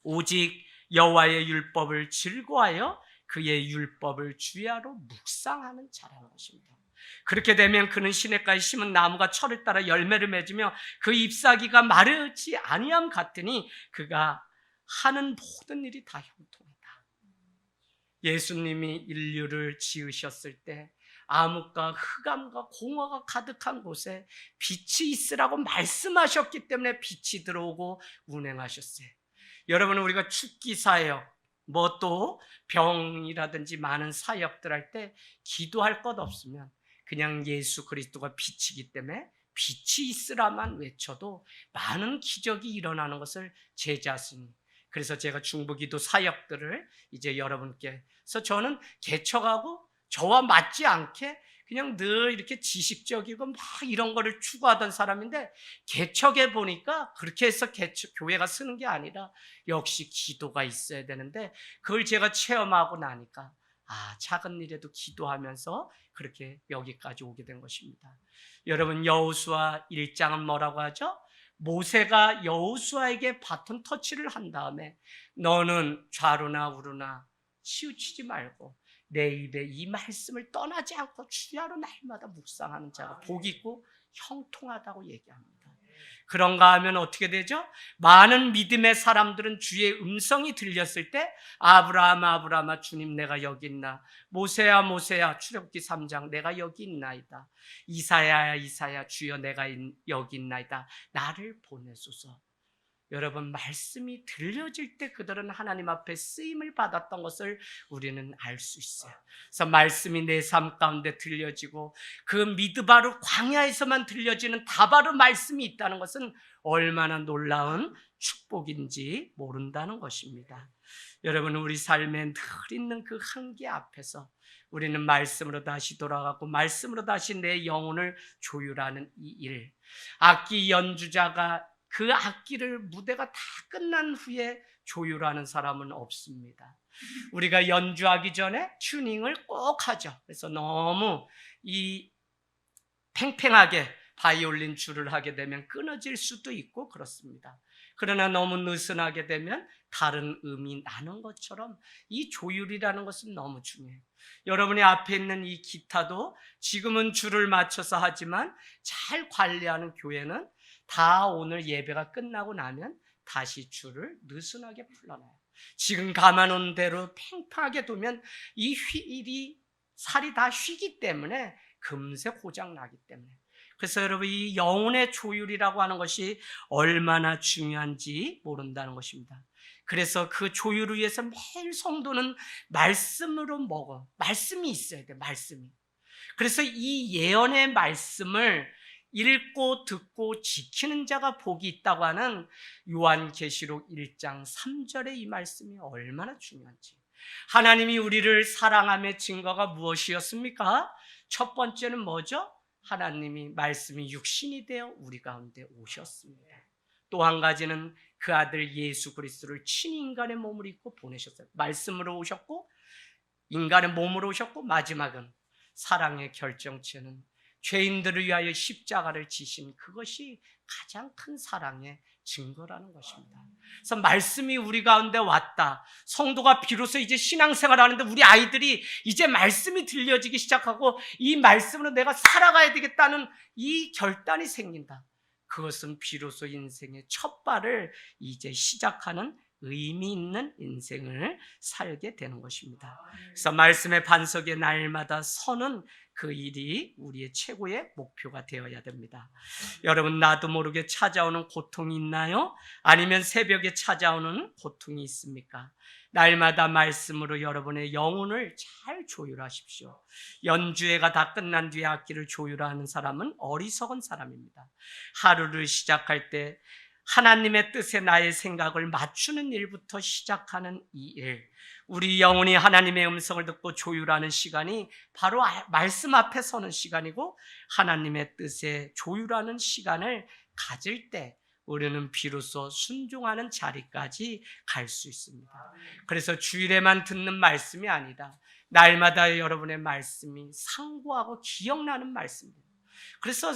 S1: 오직 여호와의 율법을 즐거워하여 그의 율법을 주야로 묵상하는 자라는 것입니다. 그렇게 되면 그는 시냇가에 심은 나무가 철을 따라 열매를 맺으며 그 잎사귀가 마르지 아니함 같으니 그가 하는 모든 일이 다 형통하다. 예수님이 인류를 지으셨을 때 암흑과 흑암과 공허가 가득한 곳에 빛이 있으라고 말씀하셨기 때문에 빛이 들어오고 운행하셨어요. 여러분, 우리가 축기 사역, 뭐 또 병이라든지 많은 사역들 할 때 기도할 것 없으면 그냥 예수 그리스도가 빛이기 때문에 빛이 있으라만 외쳐도 많은 기적이 일어나는 것을 제 자신이, 그래서 제가 중보기도 사역들을 이제 여러분께, 그래서 저는 개척하고 저와 맞지 않게 그냥 늘 이렇게 지식적이고 막 이런 거를 추구하던 사람인데, 개척해 보니까 그렇게 해서 교회가 쓰는 게 아니라 역시 기도가 있어야 되는데, 그걸 제가 체험하고 나니까 작은 일에도 기도하면서 그렇게 여기까지 오게 된 것입니다. 여러분, 여호수아 1장은 뭐라고 하죠? 모세가 여호수아에게 바톤 터치를 한 다음에 너는 좌로나 우로나 치우치지 말고 내 입에 이 말씀을 떠나지 않고 주야로 날마다 묵상하는 자가 복 있고 형통하다고 얘기합니다. 그런가 하면 어떻게 되죠? 많은 믿음의 사람들은 주의 음성이 들렸을 때 아브라함아 아브라함아 주님 내가 여기 있나, 모세야 모세야 출애굽기 3장 내가 여기 있나이다, 이사야야 이사야 주여 내가 여기 있나이다, 나를 보내소서. 여러분, 말씀이 들려질 때 그들은 하나님 앞에 쓰임을 받았던 것을 우리는 알 수 있어요. 그래서 말씀이 내 삶 가운데 들려지고 그 미드바르 광야에서만 들려지는 다바르 말씀이 있다는 것은 얼마나 놀라운 축복인지 모른다는 것입니다. 여러분, 우리 삶에 늘 있는 그 한계 앞에서 우리는 말씀으로 다시 돌아가고 말씀으로 다시 내 영혼을 조율하는 이 일, 악기 연주자가 그 악기를 무대가 다 끝난 후에 조율하는 사람은 없습니다. 우리가 연주하기 전에 튜닝을 꼭 하죠. 그래서 너무 이 팽팽하게 바이올린 줄을 하게 되면 끊어질 수도 있고 그렇습니다. 그러나 너무 느슨하게 되면 다른 음이 나는 것처럼 이 조율이라는 것은 너무 중요해요. 여러분의 앞에 있는 이 기타도 지금은 줄을 맞춰서 하지만 잘 관리하는 교회는 다 오늘 예배가 끝나고 나면 다시 줄을 느슨하게 풀어놔요. 지금 감아놓은 대로 팽팽하게 두면 이 살이 다 휘기 때문에 금세 고장 나기 때문에. 그래서 여러분, 이 영혼의 조율이라고 하는 것이 얼마나 중요한지 모른다는 것입니다. 그래서 그 조율을 위해서 매일 성도는 말씀으로 먹어. 말씀이 있어야 돼, 말씀이. 그래서 이 예언의 말씀을 읽고 듣고 지키는 자가 복이 있다고 하는 요한계시록 1장 3절의 이 말씀이 얼마나 중요한지. 하나님이 우리를 사랑함의 증거가 무엇이었습니까? 첫 번째는 뭐죠? 하나님이 말씀이 육신이 되어 우리 가운데 오셨습니다. 또 한 가지는 그 아들 예수 그리스도를 친히 인간의 몸을 입고 보내셨어요. 말씀으로 오셨고 인간의 몸으로 오셨고, 마지막은 사랑의 결정체는 죄인들을 위하여 십자가를 지신 그것이 가장 큰 사랑의 증거라는 것입니다. 그래서 말씀이 우리 가운데 왔다. 성도가 비로소 이제 신앙생활을 하는데 우리 아이들이 이제 말씀이 들려지기 시작하고 이 말씀으로 내가 살아가야 되겠다는 이 결단이 생긴다. 그것은 비로소 인생의 첫 발을 이제 시작하는 의미 있는 인생을 살게 되는 것입니다. 그래서 말씀의 반석에 날마다 서는 그 일이 우리의 최고의 목표가 되어야 됩니다. 여러분, 나도 모르게 찾아오는 고통이 있나요? 아니면 새벽에 찾아오는 고통이 있습니까? 날마다 말씀으로 여러분의 영혼을 잘 조율하십시오. 연주회가 다 끝난 뒤에 악기를 조율하는 사람은 어리석은 사람입니다. 하루를 시작할 때 하나님의 뜻에 나의 생각을 맞추는 일부터 시작하는 이 일, 우리 영혼이 하나님의 음성을 듣고 조율하는 시간이 바로 말씀 앞에 서는 시간이고, 하나님의 뜻에 조율하는 시간을 가질 때 우리는 비로소 순종하는 자리까지 갈 수 있습니다. 그래서 주일에만 듣는 말씀이 아니다. 날마다 여러분의 말씀이 상고하고 기억나는 말씀입니다. 그래서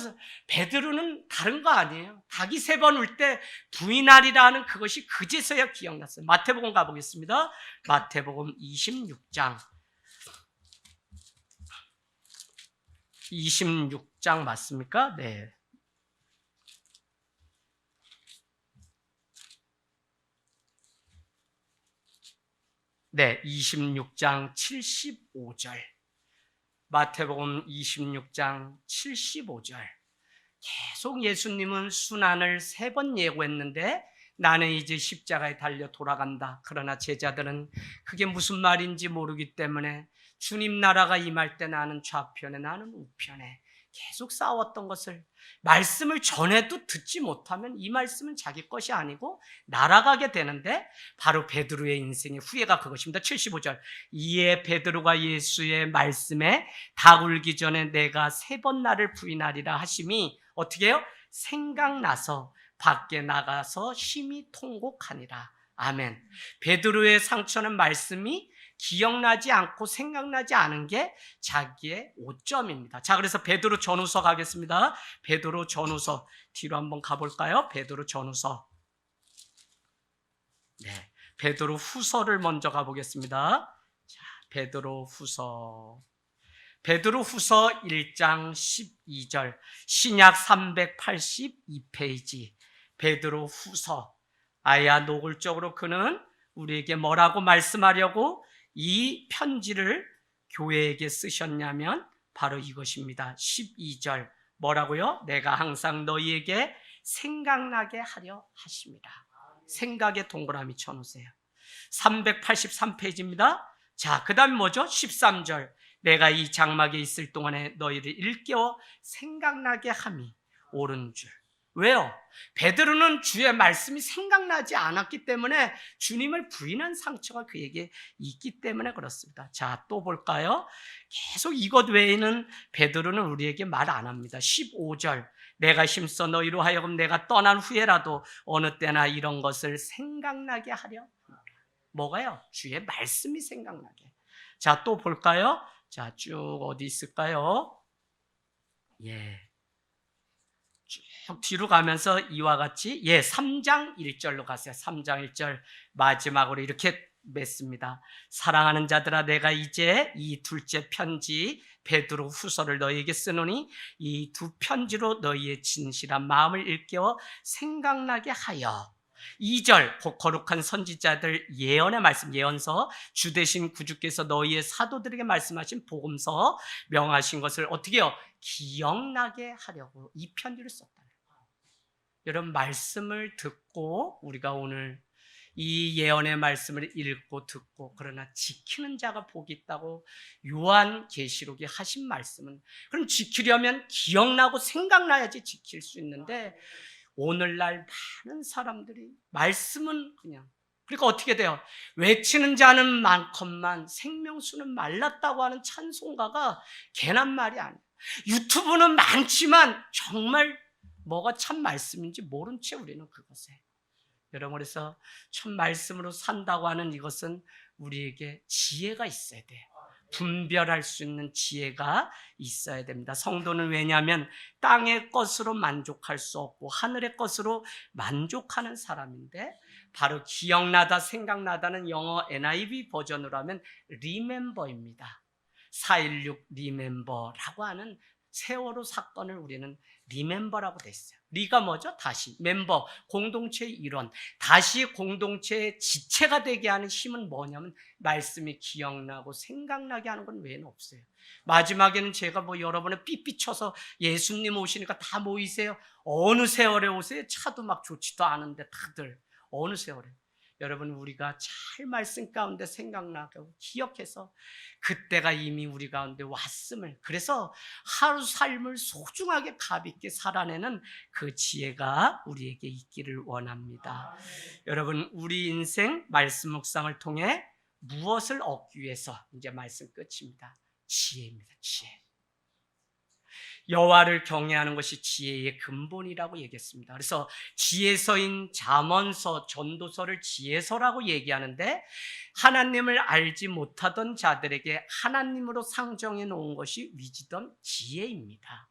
S1: 베드로는 다른 거 아니에요. 닭이 3번 울 때 부인하리라 하는 그것이 그제서야 기억났어요. 마태복음 가보겠습니다. 마태복음 26장. 26장 맞습니까? 네. 네, 26장 75절. 마태복음 26장 75절. 계속 예수님은 순환을 3번 예고했는데, 나는 이제 십자가에 달려 돌아간다. 그러나 제자들은 그게 무슨 말인지 모르기 때문에 주님 나라가 임할 때 나는 좌편에 나는 우편에 계속 싸웠던 것을, 말씀을 전해도 듣지 못하면 이 말씀은 자기 것이 아니고 날아가게 되는데, 바로 베드로의 인생의 후회가 그것입니다. 75절. 이에 베드로가 예수의 말씀에 닭 울기 전에 내가 3번 나를 부인하리라 하심이 어떻게 해요? 생각나서 밖에 나가서 심히 통곡하니라. 아멘. 베드로의 상처는 말씀이 기억나지 않고 생각나지 않은 게 자기의 오점입니다. 자, 그래서 베드로 전후서 가겠습니다. 베드로 전후서 뒤로 한번 가볼까요? 베드로 전후서. 네, 베드로 후서를 먼저 가보겠습니다. 자, 베드로 후서. 베드로 후서 1장 12절. 신약 382페이지. 베드로 후서. 아야 노골적으로 그는 우리에게 뭐라고 말씀하려고 이 편지를 교회에게 쓰셨냐면 바로 이것입니다. 12절 뭐라고요? 내가 항상 너희에게 생각나게 하려 하십니다. 생각에 동그라미 쳐놓으세요. 383페이지입니다. 자, 그 다음에 뭐죠? 13절 내가 이 장막에 있을 동안에 너희를 일깨워 생각나게 함이 옳은 줄. 왜요? 베드로는 주의 말씀이 생각나지 않았기 때문에 주님을 부인한 상처가 그에게 있기 때문에 그렇습니다. 자, 또 볼까요? 계속 이것 외에는 베드로는 우리에게 말 안 합니다. 15절 내가 힘써 너희로 하여금 내가 떠난 후에라도 어느 때나 이런 것을 생각나게 하려. 뭐가요? 주의 말씀이 생각나게. 자, 또 볼까요? 자, 쭉 어디 있을까요? 예. 쭉 뒤로 가면서 이와 같이 3장 1절로 가세요. 3장 1절 마지막으로 이렇게 맺습니다. 사랑하는 자들아 내가 이제 이 둘째 편지 베드로 후서를 너희에게 쓰노니 이 두 편지로 너희의 진실한 마음을 일깨워 생각나게 하여 2절 거룩한 선지자들 예언의 말씀 예언서 주 대신 구주께서 너희의 사도들에게 말씀하신 복음서 명하신 것을 어떻게 해요? 기억나게 하려고 이 편지를 썼다. 여러분 말씀을 듣고 우리가 오늘 이 예언의 말씀을 읽고 듣고 그러나 지키는 자가 복이 있다고 요한계시록이 하신 말씀은 그럼 지키려면 기억나고 생각나야지 지킬 수 있는데 오늘날 많은 사람들이 말씀은 그냥 그러니까 어떻게 돼요? 외치는 자는 많건만 생명수는 말랐다고 하는 찬송가가 괜한 말이 아니에요. 유튜브는 많지만 정말 뭐가 참 말씀인지 모른 채 우리는 그것에 여러분 그래서 참 말씀으로 산다고 하는 이것은 우리에게 지혜가 있어야 돼요. 분별할 수 있는 지혜가 있어야 됩니다. 성도는 왜냐하면 땅의 것으로 만족할 수 없고 하늘의 것으로 만족하는 사람인데 바로 기억나다 생각나다는 영어 NIV 버전으로 하면 remember입니다. 4.16 remember라고 하는 세월호 사건을 우리는 리멤버라고 돼 있어요. 리가 뭐죠? 다시. 멤버, 공동체의 일원. 다시 공동체의 지체가 되게 하는 힘은 뭐냐면 말씀이 기억나고 생각나게 하는 건 외에는 없어요. 마지막에는 제가 여러분을 삐삐 쳐서 예수님 오시니까 다 모이세요. 어느 세월에 오세요? 차도 막 좋지도 않은데 다들. 어느 세월에. 여러분 우리가 잘 말씀 가운데 생각나고 기억해서 그때가 이미 우리 가운데 왔음을 그래서 하루 삶을 소중하게 가볍게 살아내는 그 지혜가 우리에게 있기를 원합니다. 여러분 우리 인생 말씀 묵상을 통해 무엇을 얻기 위해서? 이제 말씀 끝입니다. 지혜입니다. 지혜. 여호와를 경외하는 것이 지혜의 근본이라고 얘기했습니다. 그래서 지혜서인 잠언서, 전도서를 지혜서라고 얘기하는데 하나님을 알지 못하던 자들에게 하나님으로 상정해 놓은 것이 위즈덤, 지혜입니다.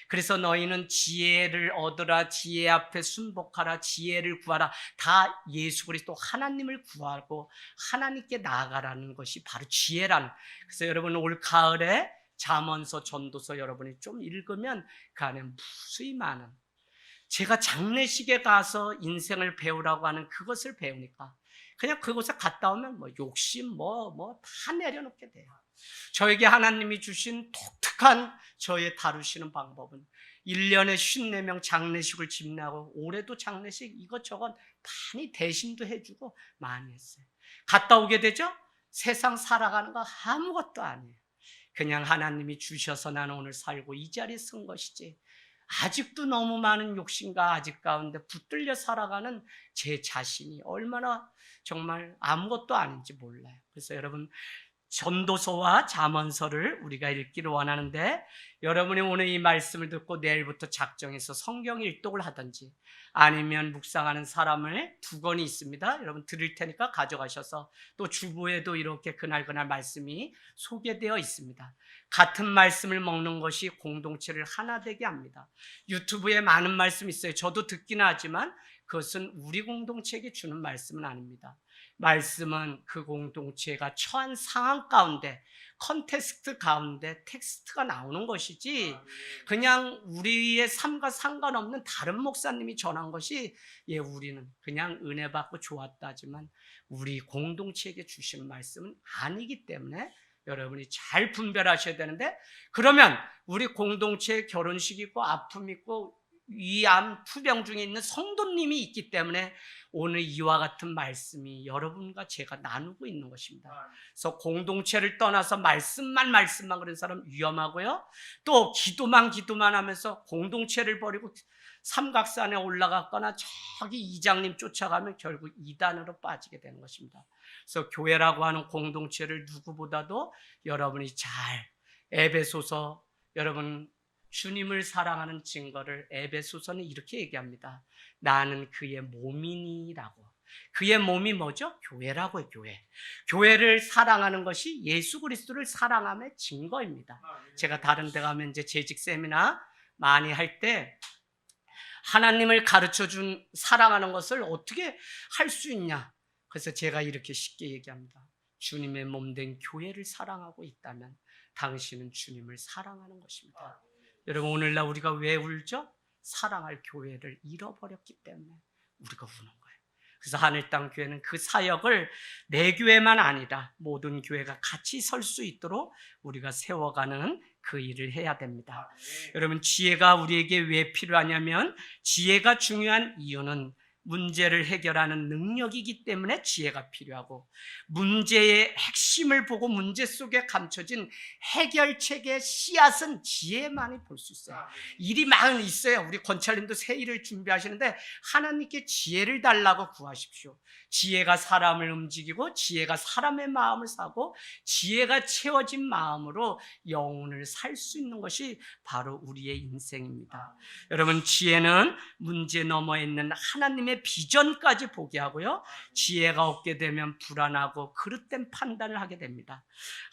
S1: 그래서 너희는 지혜를 얻으라, 지혜 앞에 순복하라, 지혜를 구하라. 다 예수 그리스도 하나님을 구하고 하나님께 나아가라는 것이 바로 지혜라는. 그래서 여러분 올 가을에 잠언서, 전도서 여러분이 좀 읽으면 그 안에 무수히 많은, 제가 장례식에 가서 인생을 배우라고 하는 그것을 배우니까 그냥 그곳에 갔다 오면 뭐 욕심 다 내려놓게 돼요. 저에게 하나님이 주신 독특한 저의 다루시는 방법은 1년에 54명 장례식을 집례하고 올해도 장례식 이것저것 많이 대신도 해주고 많이 했어요. 갔다 오게 되죠? 세상 살아가는 거 아무것도 아니에요. 그냥 하나님이 주셔서 나는 오늘 살고 이 자리에 선 것이지, 아직도 너무 많은 욕심과 아직 가운데 붙들려 살아가는 제 자신이 얼마나 정말 아무것도 아닌지 몰라요. 그래서 여러분 전도서와 잠언서를 우리가 읽기를 원하는데, 여러분이 오늘 이 말씀을 듣고 내일부터 작정해서 성경 일독을 하든지 아니면 묵상하는 사람을 두 권이 있습니다. 여러분 드릴 테니까 가져가셔서, 또 주보에도 이렇게 그날 말씀이 소개되어 있습니다. 같은 말씀을 먹는 것이 공동체를 하나 되게 합니다. 유튜브에 많은 말씀이 있어요. 저도 듣기는 하지만 그것은 우리 공동체에게 주는 말씀은 아닙니다. 말씀은 그 공동체가 처한 상황 가운데, 컨텍스트 가운데 텍스트가 나오는 것이지, 그냥 우리의 삶과 상관없는 다른 목사님이 전한 것이, 우리는 그냥 은혜 받고 좋았다지만 우리 공동체에게 주신 말씀은 아니기 때문에 여러분이 잘 분별하셔야 되는데, 그러면 우리 공동체에 결혼식 있고 아픔 있고 위암, 투병 중에 있는 성도님이 있기 때문에 오늘 이와 같은 말씀이 여러분과 제가 나누고 있는 것입니다. 그래서 공동체를 떠나서 말씀만 그런 사람 위험하고요. 또 기도만 하면서 공동체를 버리고 삼각산에 올라갔거나 저기 이장님 쫓아가면 결국 이단으로 빠지게 되는 것입니다. 그래서 교회라고 하는 공동체를 누구보다도 여러분이 잘, 에베소서, 여러분 주님을 사랑하는 증거를 에베소서는 이렇게 얘기합니다. 나는 그의 몸이니라고. 그의 몸이 뭐죠? 교회라고요. 교회를 사랑하는 것이 예수 그리스도를 사랑함의 증거입니다. 제가 다른 데 가면 이제 재직 세미나 많이 할 때 하나님을 가르쳐준 사랑하는 것을 어떻게 할 수 있냐, 그래서 제가 이렇게 쉽게 얘기합니다. 주님의 몸된 교회를 사랑하고 있다면 당신은 주님을 사랑하는 것입니다. 여러분 오늘날 우리가 왜 울죠? 사랑할 교회를 잃어버렸기 때문에 우리가 우는 거예요. 그래서 하늘 땅 교회는 그 사역을 내 교회만 아니라 모든 교회가 같이 설 수 있도록 우리가 세워가는 그 일을 해야 됩니다. 여러분 지혜가 우리에게 왜 필요하냐면, 지혜가 중요한 이유는 문제를 해결하는 능력이기 때문에 지혜가 필요하고, 문제의 핵심을 보고 문제 속에 감춰진 해결책의 씨앗은 지혜만이 볼 수 있어요. 일이 많이 있어요. 우리 권찰님도 새 일을 준비하시는데 하나님께 지혜를 달라고 구하십시오. 지혜가 사람을 움직이고 지혜가 사람의 마음을 사고 지혜가 채워진 마음으로 영혼을 살 수 있는 것이 바로 우리의 인생입니다. 여러분 지혜는 문제 너머에 있는 하나님의 비전까지 보게 하고요, 지혜가 없게 되면 불안하고 그릇된 판단을 하게 됩니다.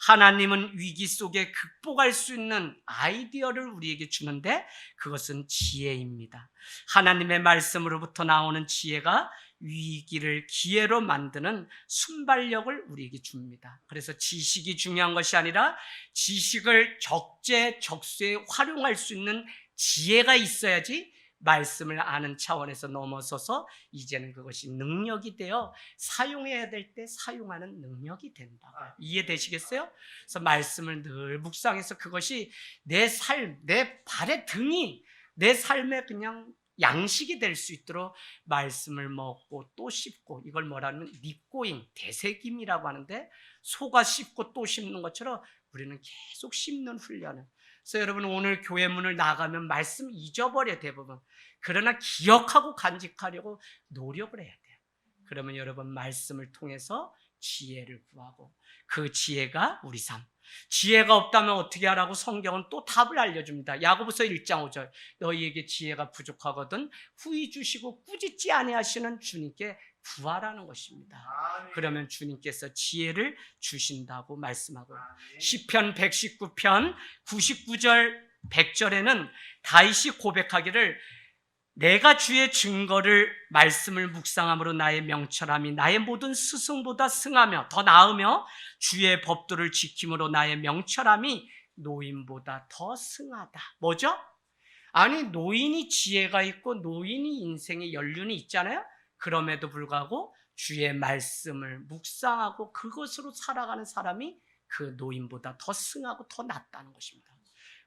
S1: 하나님은 위기 속에 극복할 수 있는 아이디어를 우리에게 주는데 그것은 지혜입니다. 하나님의 말씀으로부터 나오는 지혜가 위기를 기회로 만드는 순발력을 우리에게 줍니다. 그래서 지식이 중요한 것이 아니라 지식을 적재적소에 활용할 수 있는 지혜가 있어야지 말씀을 아는 차원에서 넘어서서 이제는 그것이 능력이 되어 사용해야 될 때 사용하는 능력이 된다. 이해되시겠어요? 그래서 말씀을 늘 묵상해서 그것이 내 삶, 내 발의 등이 내 삶의 그냥 양식이 될 수 있도록 말씀을 먹고 또 씹고, 이걸 뭐라면 립고잉, 되새김이라고 하는데, 소가 씹고 또 씹는 것처럼 우리는 계속 씹는 훈련을. 그래서 여러분 오늘 교회 문을 나가면 말씀 잊어버려 대부분. 그러나 기억하고 간직하려고 노력을 해야 돼요. 그러면 여러분 말씀을 통해서 지혜를 구하고 그 지혜가 우리 삶. 지혜가 없다면 어떻게 하라고 성경은 또 답을 알려줍니다. 야고보서 1장 5절 너희에게 지혜가 부족하거든 후히 주시고 꾸짖지 아니하시는 주님께 구하라는 것입니다. 그러면 주님께서 지혜를 주신다고 말씀하고 시편 119편 99절 100절에는 다윗이 고백하기를 내가 주의 증거를 말씀을 묵상함으로 나의 명철함이 나의 모든 스승보다 승하며 더 나으며 주의 법도를 지킴으로 나의 명철함이 노인보다 더 승하다. 뭐죠? 아니 노인이 지혜가 있고 노인이 인생의 연륜이 있잖아요. 그럼에도 불구하고 주의 말씀을 묵상하고 그것으로 살아가는 사람이 그 노인보다 더 승하고 더 낫다는 것입니다.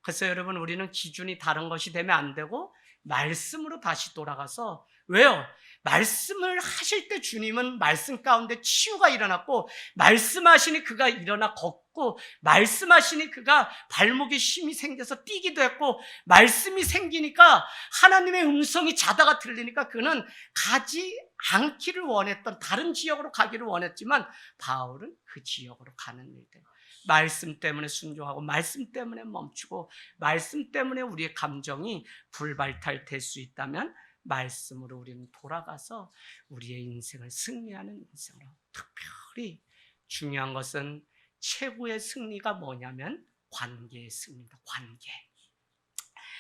S1: 그래서 여러분 우리는 기준이 다른 것이 되면 안 되고 말씀으로 다시 돌아가서 왜요? 말씀을 하실 때 주님은 말씀 가운데 치유가 일어났고 말씀하시니 그가 일어나 걷고 말씀하시니 그가 발목에 힘이 생겨서 뛰기도 했고 말씀이 생기니까 하나님의 음성이 자다가 들리니까 그는 가지 않기를 원했던 다른 지역으로 가기를 원했지만 바울은 그 지역으로 가는 일들 말씀 때문에 순종하고 말씀 때문에 멈추고 말씀 때문에 우리의 감정이 불발달될 수 있다면 말씀으로 우리는 돌아가서 우리의 인생을 승리하는 인생으로 특별히 중요한 것은 최고의 승리가 뭐냐면 관계의 승리입니다. 관계.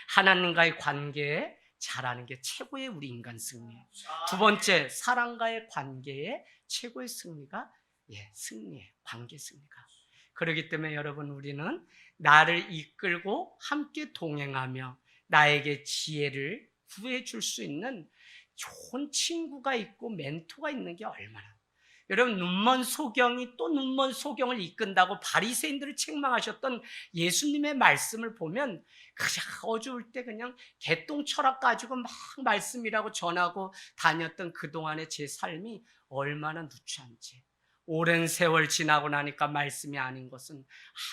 S1: 하나님과의 관계에 잘하는 게 최고의 우리 인간 승리예요. 두 번째 사람과의 관계에 최고의 승리가 승리예요. 관계 승리가. 그렇기 때문에 여러분 우리는 나를 이끌고 함께 동행하며 나에게 지혜를 구해줄 수 있는 좋은 친구가 있고 멘토가 있는 게 얼마나. 여러분 눈먼 소경이 또 눈먼 소경을 이끈다고 바리새인들을 책망하셨던 예수님의 말씀을 보면 그냥 어두울 때 그냥 개똥 철학 가지고 막 말씀이라고 전하고 다녔던 그동안의 제 삶이 얼마나 누추한지. 오랜 세월 지나고 나니까 말씀이 아닌 것은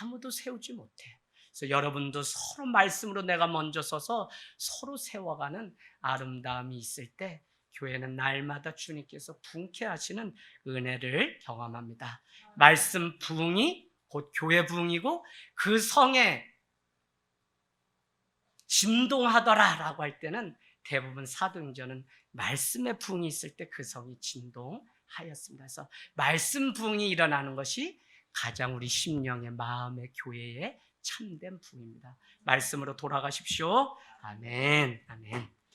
S1: 아무도 세우지 못해. 그래서 여러분도 서로 말씀으로 내가 먼저 서서 서로 세워가는 아름다움이 있을 때 교회는 날마다 주님께서 부흥케 하시는 은혜를 경험합니다. 말씀 부흥이 곧 교회 부흥이고 그 성에 진동하더라라고 할 때는 대부분 사도행전은 말씀의 부흥이 있을 때 그 성이 진동하였습니다. 그래서 말씀 부흥이 일어나는 것이 가장 우리 심령의 마음의 교회의 참된 부흥입니다. 말씀으로 돌아가십시오. 아멘. 아멘.